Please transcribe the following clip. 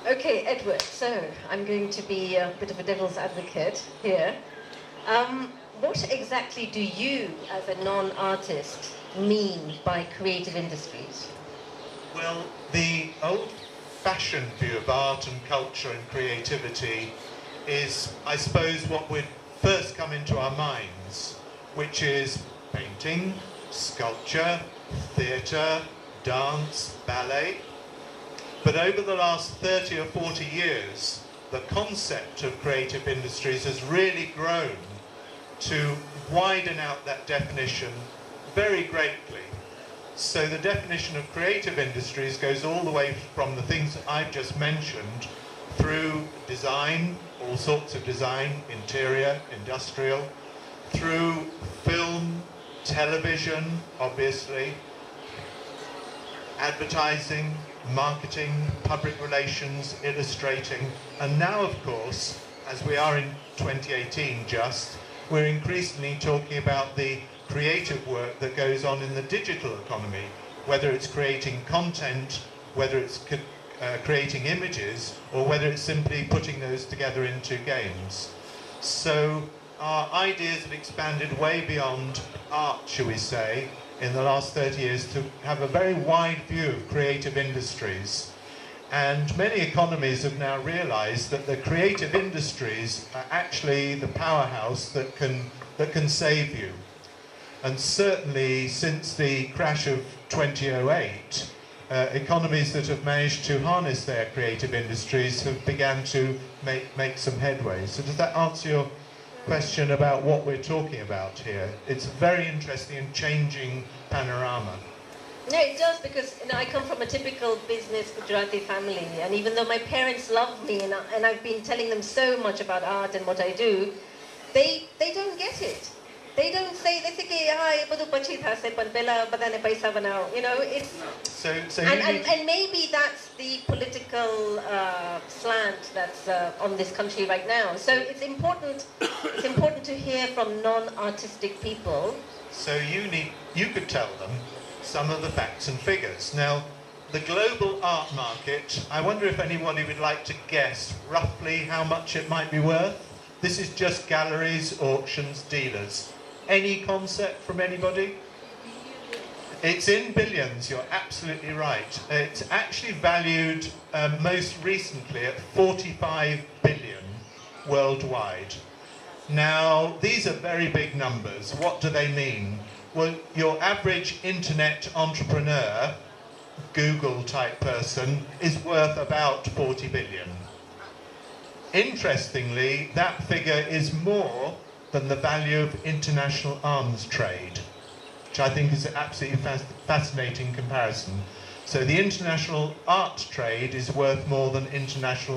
Okay, Edward, so I'm going to be a bit of a devil's advocate here. What exactly do you, as a non-artist, mean by creative industries? Well, the old-fashioned view of art and culture and creativity is, I suppose, what would first come into our minds, which is painting, sculpture, theatre, dance, ballet. But over the last 30 or 40 years, the concept of creative industries has really grown to widen out that definition very greatly. So the definition of creative industries goes all the way from the things that I've just mentioned through design, all sorts of design, interior, industrial, through film, television, obviously, advertising, marketing, public relations, illustrating, and now, of course, as we are in 2018 just, we're increasingly talking about the creative work that goes on in the digital economy, whether it's creating content, whether it's creating images, or whether it's simply putting those together into games. So our ideas have expanded way beyond art, shall we say, in the last 30 years to have a very wide view of creative industries. And many economies have now realized that the creative industries are actually the powerhouse that can save you. And certainly since the crash of 2008, economies that have managed to harness their creative industries have begun to make some headway. So does that answer your question about what we're talking about here? It's a very interesting and changing panorama. No, it does, because I come from a typical business Gujarati family, and even though my parents love me and I've been telling them so much about art and what I do, they don't get it. They don't say, they think, it's... And maybe that's the political slant that's on this country right now. So it's important to hear from non-artistic people. So you could tell them some of the facts and figures. Now, the global art market, I wonder if anybody would like to guess roughly how much it might be worth? This is just galleries, auctions, dealers. Any concept from anybody? It's in billions, you're absolutely right. It's actually valued most recently at 45 billion worldwide. Now, these are very big numbers. What do they mean? Well, your average internet entrepreneur, Google type person, is worth about 40 billion. Interestingly, that figure is more than the value of international arms trade, which I think is an absolutely fascinating comparison. So the international art trade is worth more than international